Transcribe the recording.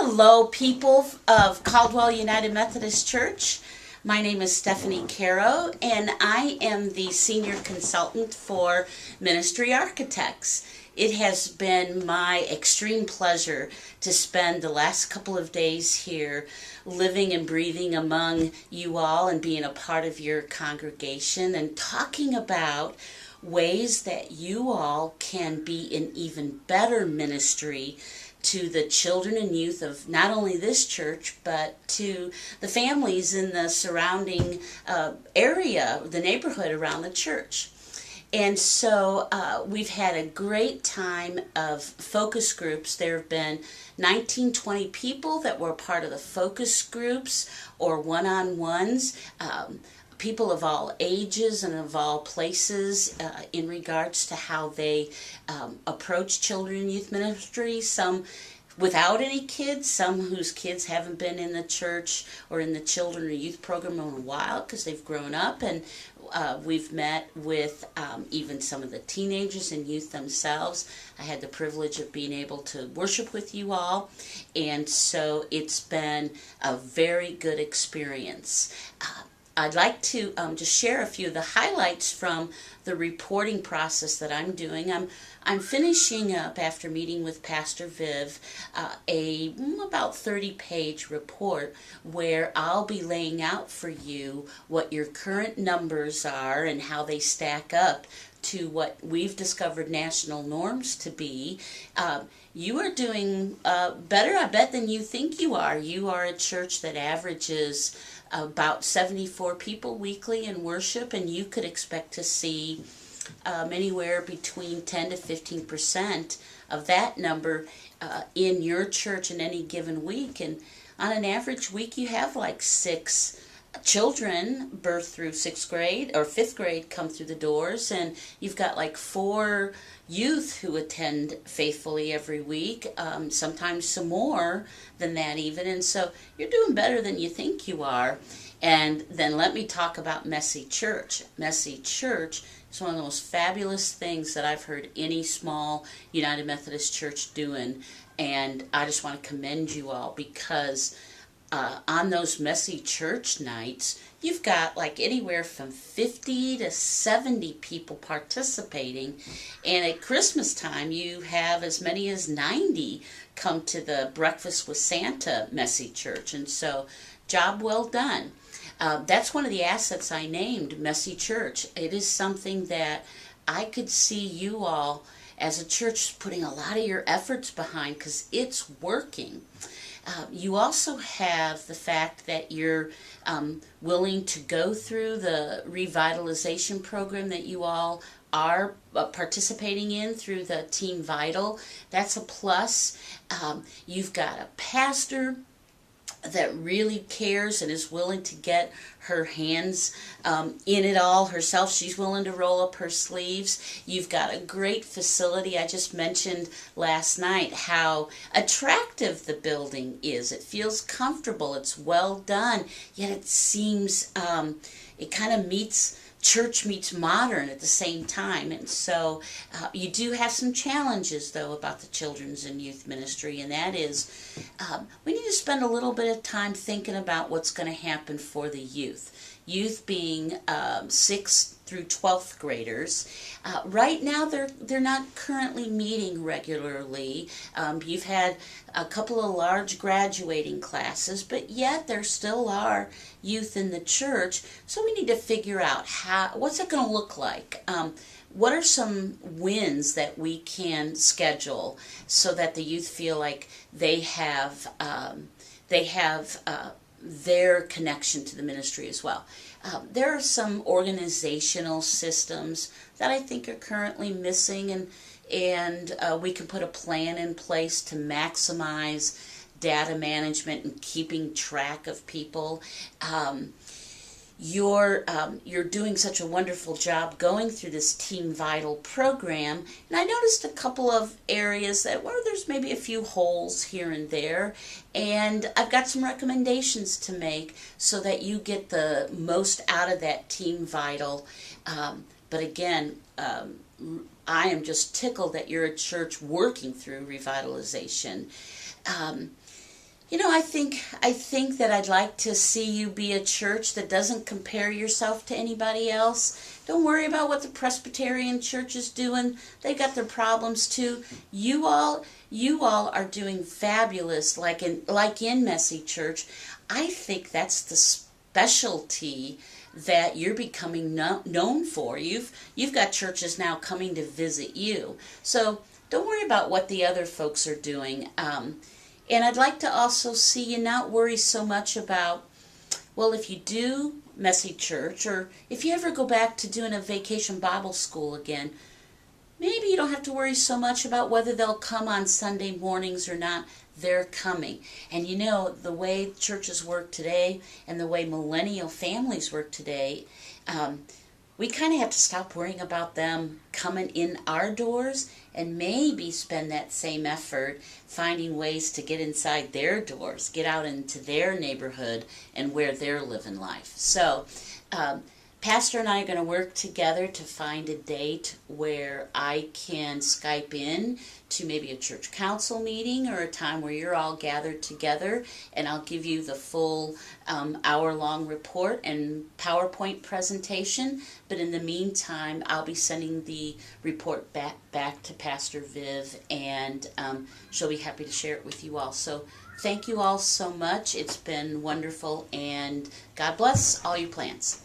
Hello, people of Caldwell United Methodist Church. My name is Stephanie Caro, and I am the Senior Consultant for Ministry Architects. It has been my extreme pleasure to spend the last couple of days here living and breathing among you all and being a part of your congregation and talking about ways that you all can be an even better ministry to the children and youth of not only this church, but to the families in the surrounding area, the neighborhood around the church. And so we've had a great time of focus groups. There have been 19-20 people that were part of the focus groups or one-on-ones. People of all ages and of all places in regards to how they approach children and youth ministry, some without any kids, some whose kids haven't been in the church or in the children or youth program in a while because they've grown up, and we've met with even some of the teenagers and youth themselves. I had the privilege of being able to worship with you all, and so it's been a very good experience. I'd like to just share a few of the highlights from the reporting process that I'm doing. I'm finishing up, after meeting with Pastor Viv, a about 30-page report where I'll be laying out for you what your current numbers are and how they stack up to what we've discovered national norms to be. You are doing better, I bet, than you think you are. You are a church that averages about 74 people weekly in worship, and you could expect to see anywhere between 10 to 15% of that number in your church in any given week. And on an average week, you have like 6 children birth through 6th grade or 5th grade come through the doors, and you've got like 4 youth who attend faithfully every week, sometimes some more than that even, and so you're doing better than you think you are. And then let me talk about Messy Church. Messy Church is one of the most fabulous things that I've heard any small United Methodist church doing, and I just want to commend you all because on those Messy Church nights, you've got like anywhere from 50 to 70 people participating, and at Christmas time you have as many as 90 come to the Breakfast with Santa Messy Church, and so job well done. That's one of the assets I named, Messy Church. It is something that I could see you all as a church putting a lot of your efforts behind because it's working. You also have the fact that you're willing to go through the revitalization program that you all are participating in through the Team Vital. That's a plus. You've got a pastor that really cares and is willing to get her hands in it all herself. She's willing to roll up her sleeves. You've got a great facility. I just mentioned last night how attractive the building is. It feels comfortable. It's well done, yet it seems it kind of meets church meets modern at the same time. And so you do have some challenges, though, about the children's and youth ministry, and that is we need to spend a little bit of time thinking about what's going to happen for the youth. Youth being 6th through 12th graders. Right now they're not currently meeting regularly. You've had a couple of large graduating classes, but yet there still are youth in the church. So we need to figure out what's it going to look like. What are some wins that we can schedule so that the youth feel like they have their connection to the ministry as well. There are some organizational systems that I think are currently missing, and we can put a plan in place to maximize data management and keeping track of people. You're doing such a wonderful job going through this Team Vital program, and I noticed a couple of areas where there's maybe a few holes here and there, and I've got some recommendations to make so that you get the most out of that Team Vital. But again, I am just tickled that you're a church working through revitalization. I think that I'd like to see you be a church that doesn't compare yourself to anybody else. Don't worry about what the Presbyterian church is doing. They got their problems too. You all are doing fabulous, like in Messy Church. I think that's the specialty that you're becoming known for. You've got churches now coming to visit you. So don't worry about what the other folks are doing. And I'd like to also see you not worry so much about, well, if you do Messy Church, or if you ever go back to doing a vacation Bible school again, maybe you don't have to worry so much about whether they'll come on Sunday mornings or not. They're coming. And the way churches work today and the way millennial families work today, we kind of have to stop worrying about them coming in our doors and maybe spend that same effort finding ways to get inside their doors, get out into their neighborhood and where they're living life. So, Pastor and I are going to work together to find a date where I can Skype in to maybe a church council meeting or a time where you're all gathered together, and I'll give you the full hour-long report and PowerPoint presentation. But in the meantime, I'll be sending the report back to Pastor Viv, and she'll be happy to share it with you all. So thank you all so much. It's been wonderful, and God bless all your plans.